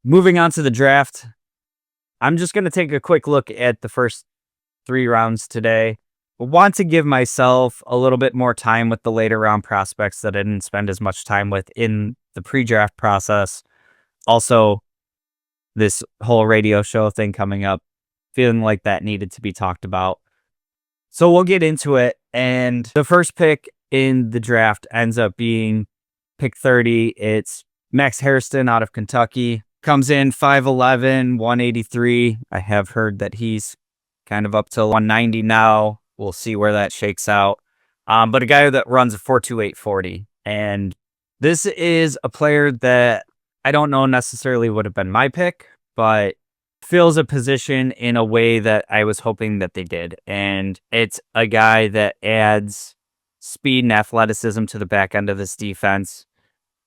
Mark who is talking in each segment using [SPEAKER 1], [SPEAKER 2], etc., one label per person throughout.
[SPEAKER 1] Moving on to the draft, I'm just going to take a quick look at the first 3 rounds today. I want to give myself a little bit more time with the later round prospects that I didn't spend as much time with in the pre-draft process. Also, this whole radio show thing coming up, feeling like that needed to be talked about. So we'll get into it. And the first pick in the draft ends up being pick 30. It's Max Hairston out of Kentucky. Comes in 5'11", 183. I have heard that he's kind of up to 190 now. We'll see where that shakes out. But a guy that runs a 4.28 40. And this is a player that I don't know necessarily would have been my pick, but fills a position in a way that I was hoping that they did. And it's a guy that adds speed and athleticism to the back end of this defense.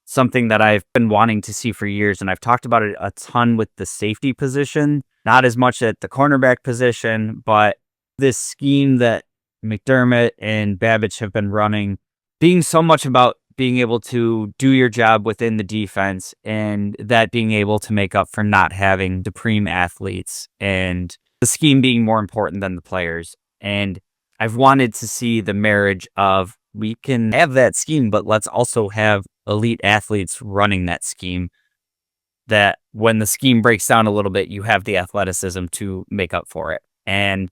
[SPEAKER 1] Something that I've been wanting to see for years, and I've talked about it a ton with the safety position, not as much at the cornerback position, but this scheme that McDermott and Babbage have been running, being so much about being able to do your job within the defense, and that being able to make up for not having supreme athletes, and the scheme being more important than the players. And I've wanted to see the marriage of, we can have that scheme, but let's also have elite athletes running that scheme, that when the scheme breaks down a little bit, you have the athleticism to make up for it. And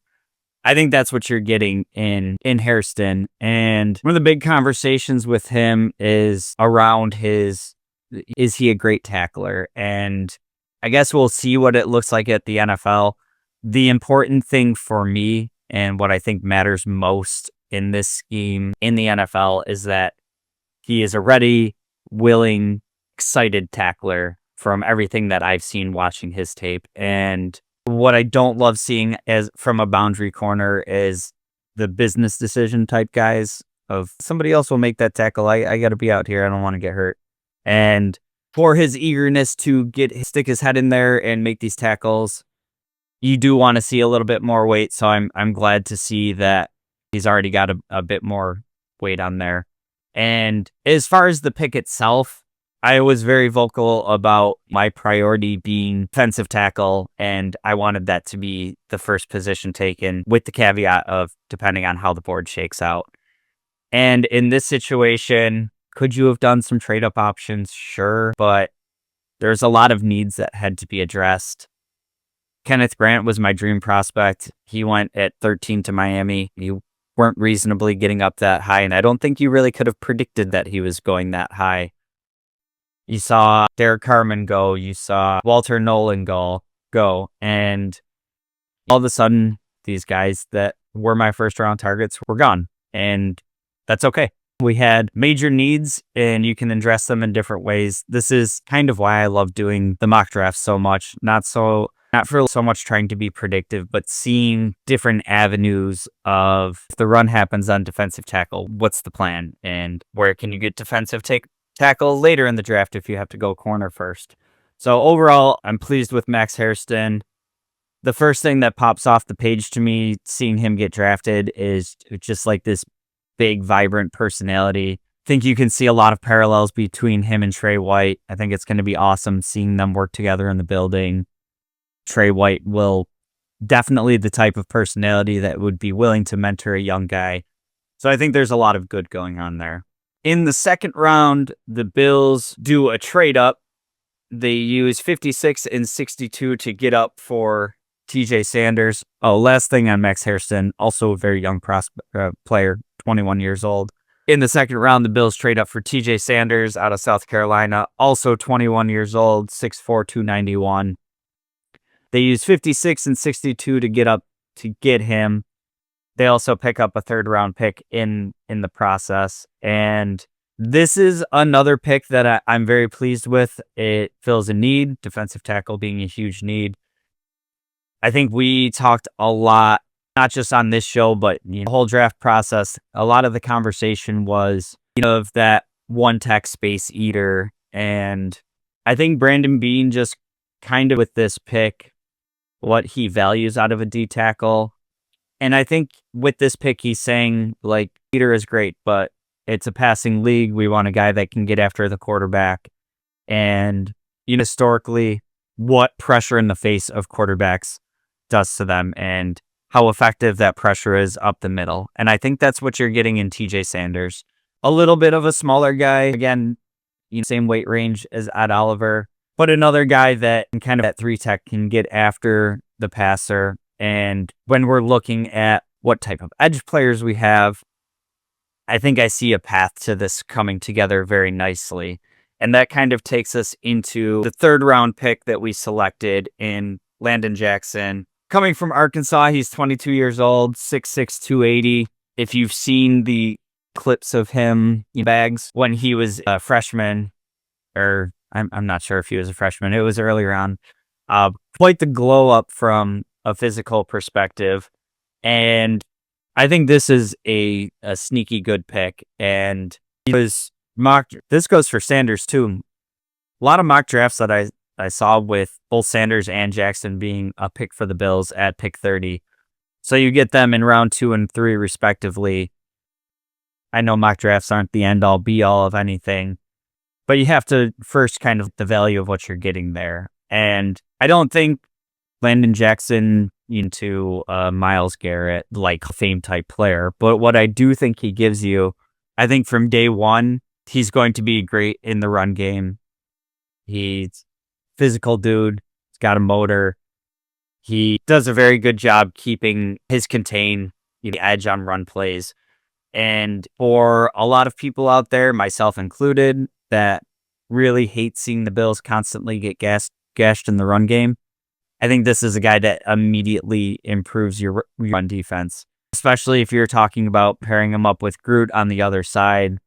[SPEAKER 1] I think that's what you're getting in Hairston. And one of the big conversations with him is around is he a great tackler? And I guess we'll see what it looks like at the NFL. The important thing for me, and what I think matters most in this scheme in the NFL, is that he is a ready, willing, excited tackler from everything that I've seen watching his tape. And what I don't love seeing as from a boundary corner is the business decision type guys of, somebody else will make that tackle. I got to be out here. I don't want to get hurt. And for his eagerness to stick his head in there and make these tackles, you do want to see a little bit more weight. So I'm glad to see that he's already got a bit more weight on there. And as far as the pick itself, I was very vocal about my priority being defensive tackle, and I wanted that to be the first position taken, with the caveat of depending on how the board shakes out. And in this situation, could you have done some trade-up options? Sure, but there's a lot of needs that had to be addressed. Kenneth Grant was my dream prospect. He went at 13 to Miami. You weren't reasonably getting up that high, and I don't think you really could have predicted that he was going that high. You saw Derek Carman go, you saw Walter Nolan go, and all of a sudden, these guys that were my first round targets were gone, and that's okay. We had major needs, and you can address them in different ways. This is kind of why I love doing the mock draft so much, not for so much trying to be predictive, but seeing different avenues of, if the run happens on defensive tackle, what's the plan, and where can you get defensive tackle later in the draft if you have to go corner first. So overall, I'm pleased with Max Hairston. The first thing that pops off the page to me, seeing him get drafted, is just like this big, vibrant personality. I think you can see a lot of parallels between him and Trey White. I think it's going to be awesome seeing them work together in the building. Trey White will definitely the type of personality that would be willing to mentor a young guy. So I think there's a lot of good going on there. In the second round, the Bills do a trade up. They use 56 and 62 to get up for TJ Sanders. Oh, last thing on Max Hairston, also a very young player, 21 years old. In the second round, the Bills trade up for TJ Sanders out of South Carolina, also 21 years old, 6'4", 291. They use 56 and 62 to get up to get him. They also pick up a third-round pick in the process. And this is another pick that I'm very pleased with. It fills a need, defensive tackle being a huge need. I think we talked a lot, not just on this show, but the whole draft process. A lot of the conversation was, of that one-tech space eater. And I think Brandon Beane just kind of, with this pick, what he values out of a D tackle. And I think with this pick, he's saying, like, Peter is great, but it's a passing league. We want a guy that can get after the quarterback. And, historically, what pressure in the face of quarterbacks does to them and how effective that pressure is up the middle. And I think that's what you're getting in TJ Sanders. A little bit of a smaller guy, again, same weight range as Ed Oliver, but another guy that kind of at 3 tech can get after the passer. And when we're looking at what type of edge players we have, I think I see a path to this coming together very nicely. And that kind of takes us into the 3rd-round pick that we selected in Landon Jackson. Coming from Arkansas, he's 22 years old, 6'6", 280. If you've seen the clips of him in bags when he was a freshman, or I'm not sure if he was a freshman, it was earlier on, quite the glow up from a physical perspective. And I think this is a sneaky good pick. And he was mocked. This goes for Sanders too. A lot of mock drafts that I saw with both Sanders and Jackson being a pick for the Bills at pick 30. So you get them in round 2 and 3 respectively. I know mock drafts aren't the end all be all of anything, but you have to first kind of the value of what you're getting there. And I don't think Landon Jackson into Myles Garrett, like fame type player. But what I do think he gives you, I think from day one, he's going to be great in the run game. He's physical dude. He's got a motor. He does a very good job keeping his contain, the edge on run plays. And for a lot of people out there, myself included, that really hate seeing the Bills constantly get gashed in the run game, I think this is a guy that immediately improves your run defense, especially if you're talking about pairing him up with Groot on the other side.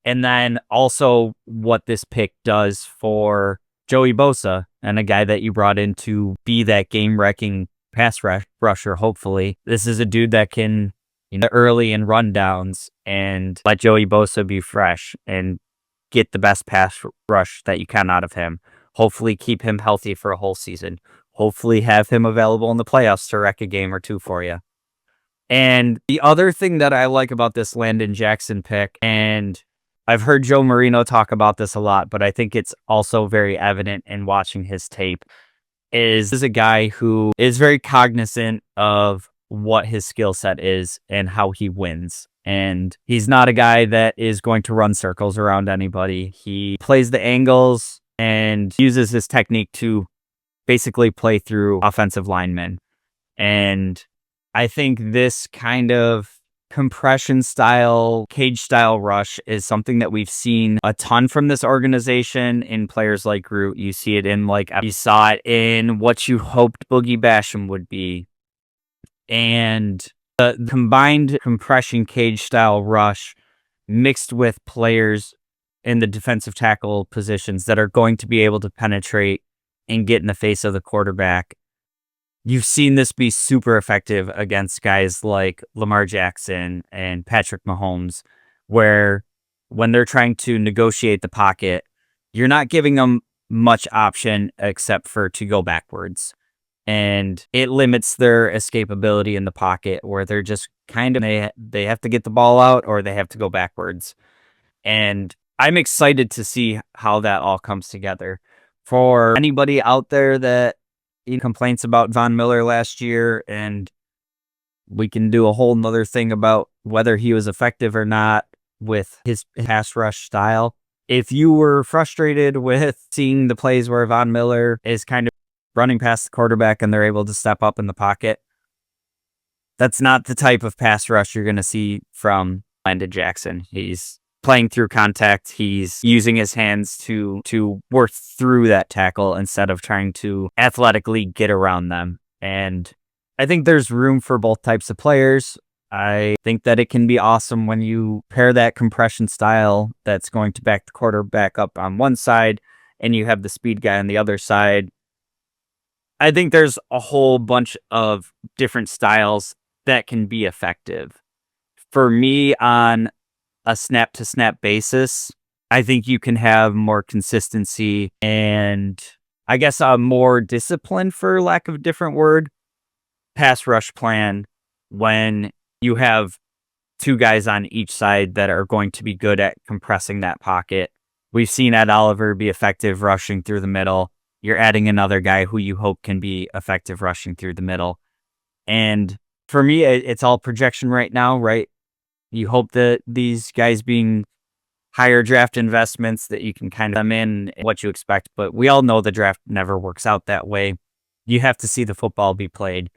[SPEAKER 1] And then also what this pick does for Joey Bosa, and a guy that you brought in to be that game-wrecking pass rusher, hopefully. This is a dude that can, early in rundowns and let Joey Bosa be fresh and get the best pass rush that you can out of him. Hopefully keep him healthy for a whole season. Hopefully have him available in the playoffs to wreck a game or two for you. And the other thing that I like about this Landon Jackson pick, and I've heard Joe Marino talk about this a lot, but I think it's also very evident in watching his tape, is a guy who is very cognizant of what his skill set is and how he wins. And he's not a guy that is going to run circles around anybody. He plays the angles and uses his technique to basically play through offensive linemen. And I think this kind of compression style, cage style rush is something that we've seen a ton from this organization in players like Groot. You see it in you saw it in what you hoped Boogie Basham would be. And the combined compression cage style rush mixed with players in the defensive tackle positions that are going to be able to penetrate and get in the face of the quarterback. You've seen this be super effective against guys like Lamar Jackson and Patrick Mahomes, where when they're trying to negotiate the pocket, you're not giving them much option except for to go backwards. And it limits their escapability in the pocket, where they're just kind of, they have to get the ball out or they have to go backwards. And I'm excited to see how that all comes together. For anybody out there that complaints about Von Miller last year, and we can do a whole nother thing about whether he was effective or not with his pass rush style. If you were frustrated with seeing the plays where Von Miller is kind of running past the quarterback and they're able to step up in the pocket, that's not the type of pass rush you're going to see from Landon Jackson. He's playing through contact. He's using his hands to work through that tackle instead of trying to athletically get around them. And I think there's room for both types of players. I think that it can be awesome when you pair that compression style that's going to back the quarterback up on one side and you have the speed guy on the other side. I think there's a whole bunch of different styles that can be effective. For me, on a snap-to-snap basis, I think you can have more consistency and I guess a more discipline, for lack of a different word, pass rush plan when you have two guys on each side that are going to be good at compressing that pocket. We've seen Ed Oliver be effective rushing through the middle. you're adding another guy who you hope can be effective rushing through the middle. And for me, it's all projection right now, right? You hope that these guys being higher draft investments that you can kind of them in what you expect, but we all know the draft never works out that way. You have to see the football be played.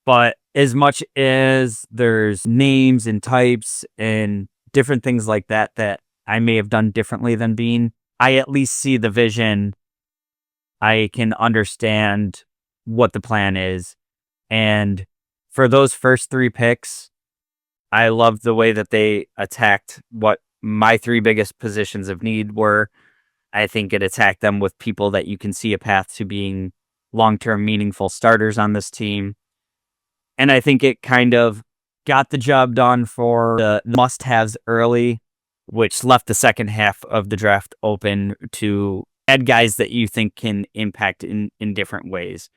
[SPEAKER 1] But as much as there's names and types and different things like that that I may have done differently than Beane, I at least see the vision. I can understand what the plan is. And for those first 3 picks, I loved the way that they attacked what my 3 biggest positions of need were. I think it attacked them with people that you can see a path to being long-term meaningful starters on this team. And I think it kind of got the job done for the must-haves early, which left the second half of the draft open to add guys that you think can impact in different ways.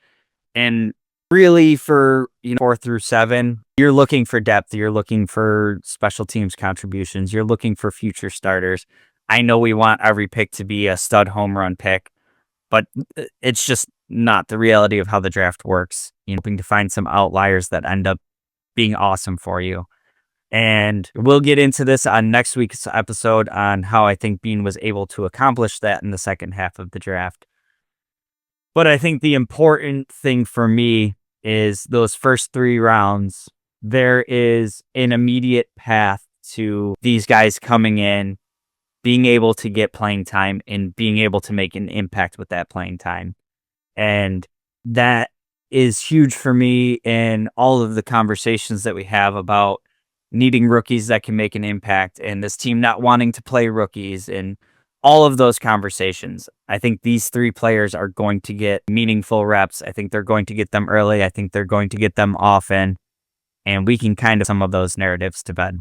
[SPEAKER 1] And really for 4 through 7, you're looking for depth, you're looking for special teams contributions, you're looking for future starters. I know we want every pick to be a stud home run pick, but it's just not the reality of how the draft works. Hoping to find some outliers that end up being awesome for you. And we'll get into this on next week's episode on how I think Beane was able to accomplish that in the second half of the draft. But I think the important thing for me is those first 3 rounds, there is an immediate path to these guys coming in, being able to get playing time and being able to make an impact with that playing time. And that is huge for me in all of the conversations that we have about needing rookies that can make an impact and this team not wanting to play rookies and all of those conversations. I think these 3 players are going to get meaningful reps. I think they're going to get them early. I think they're going to get them often. And we can kind of some of those narratives to bed.